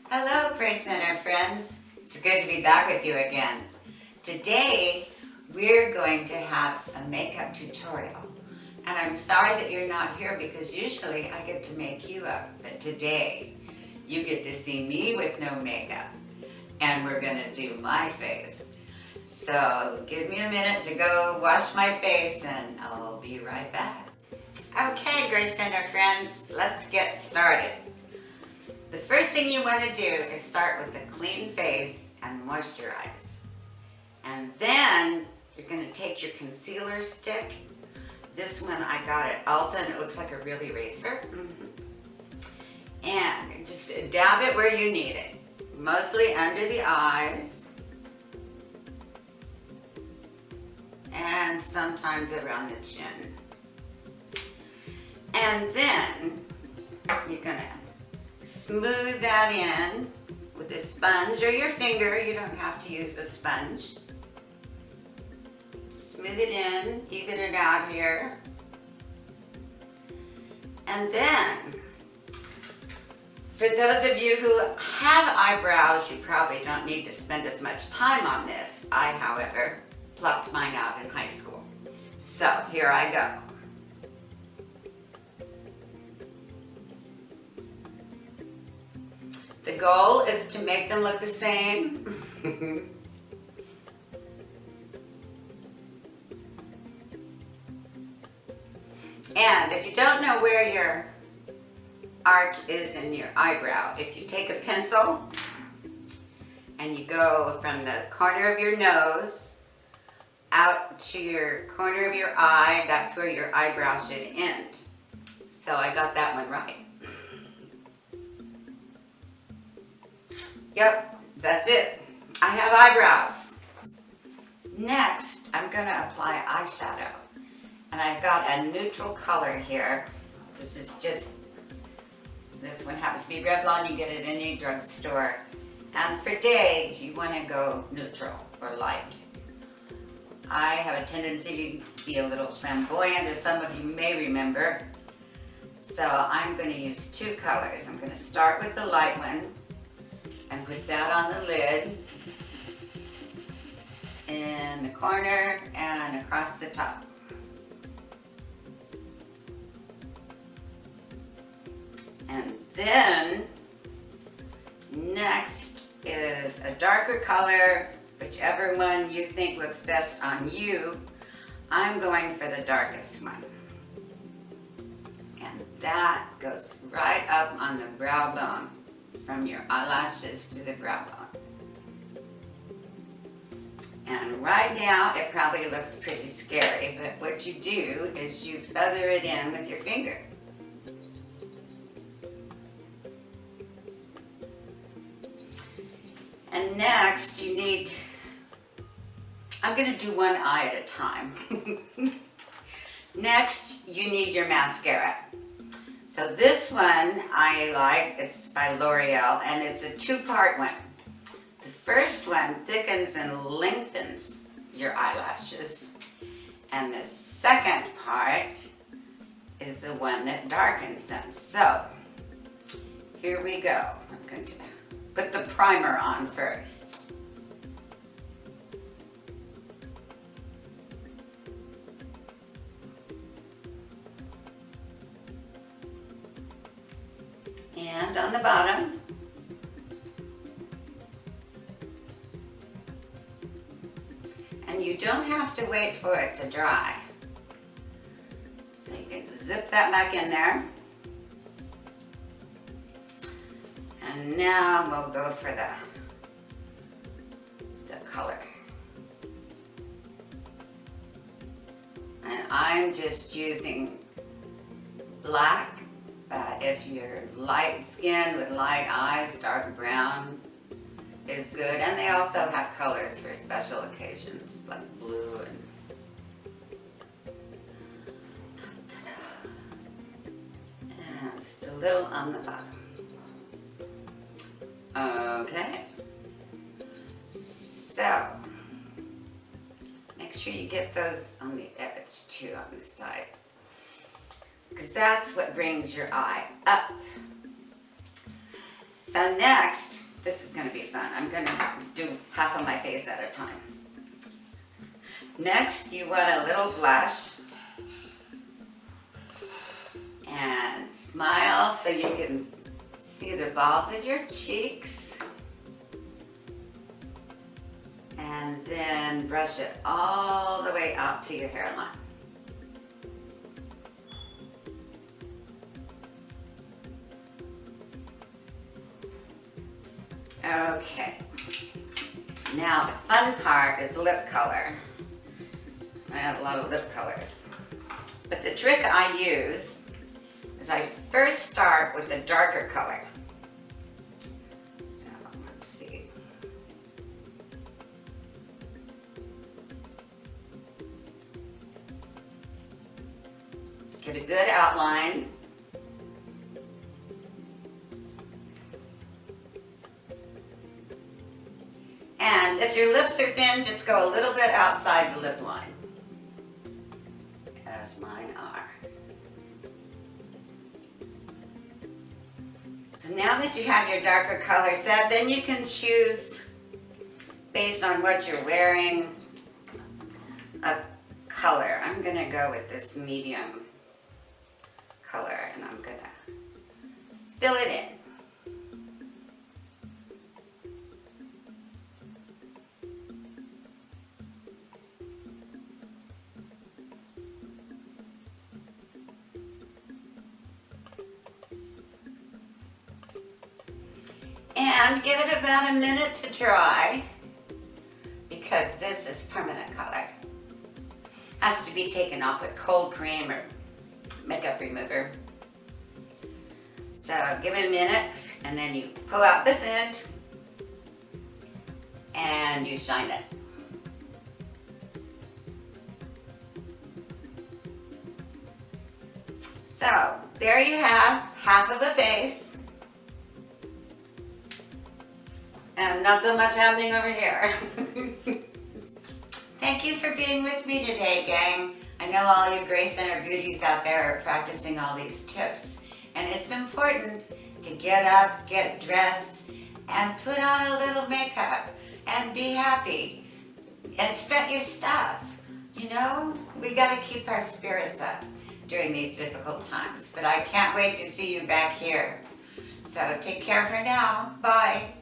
Hello, Grace Center friends. It's good to be back with you again. Today, we're going to have a makeup tutorial. And I'm sorry that you're not here because usually I get to make you up. But today, you get to see me with no makeup. And we're gonna do my face. So give me a minute to go wash my face and I'll be right back. Okay, Grace Center friends, let's get started. The first thing you want to do is start with a clean face and moisturize. And then you're going to take your concealer stick. This one I got at Ulta and it looks like a real eraser. And just dab it where you need it. Mostly under the eyes. And sometimes around the chin. And then you're going to smooth that in with a sponge or your finger. You don't have to use a sponge. Smooth it in, even it out here. And then, for those of you who have eyebrows, you probably don't need to spend as much time on this. I, however, plucked mine out in high school. So, here I go. The goal is to make them look the same. And if you don't know where your arch is in your eyebrow, if you take a pencil and you go from the corner of your nose out to your corner of your eye, that's where your eyebrow should end. So I got that one right. Yep, that's it. I have eyebrows. Next, I'm going to apply eyeshadow. And I've got a neutral color here. This one happens to be Revlon. You get it in any drugstore. And for day, you want to go neutral or light. I have a tendency to be a little flamboyant, as some of you may remember. So I'm going to use two colors. I'm going to start with the light one. And put that on the lid, in the corner, and across the top. And then, next is a darker color, whichever one you think looks best on you. I'm going for the darkest one. And that goes right up on the brow bone. From your eyelashes to the brow bone. And right now, it probably looks pretty scary, but what you do is you feather it in with your finger. And next, you need, I'm going to do one eye at a time. Next, you need your mascara. So this one I like is by L'Oreal, and it's a two-part one. The first one thickens and lengthens your eyelashes, and the second part is the one that darkens them. So here we go. I'm going to put the primer on first. And on the bottom. And you don't have to wait for it to dry. So you can zip that back in there. And now we'll go for the color. And I'm just using black. But if you're light skinned with light eyes, dark brown is good. And they also have colors for special occasions, like blue and just a little on the bottom. Okay. So, make sure you get those on the edge too, on the side. Because that's what brings your eye up. So So next, this is going to be fun. I'm going to do half of my face at a time. Next, you want a little blush. And smile so you can see the balls of your cheeks. And then brush it all the way out to your hairline. Okay. Now the fun part is lip color. I have a lot of lip colors. But the trick I use is I first start with the darker color. So let's see. Get a good outline. And if your lips are thin, just go a little bit outside the lip line, as mine are. So now that you have your darker color set, then you can choose, based on what you're wearing, a color. I'm going to go with this medium color, and I'm going to fill it in. And give it about a minute to dry, because this is permanent color. Has to be taken off with cold cream or makeup remover. So give it a minute, and then you pull out this end and you shine it. So there you have half of a face. And not so much happening over here. Thank you for being with me today, gang. I know all you Grace Center Beauties out there are practicing all these tips. And it's important to get up, get dressed, and put on a little makeup, and be happy. And spend your stuff. You know, we gotta keep our spirits up during these difficult times. But I can't wait to see you back here. So take care for now. Bye.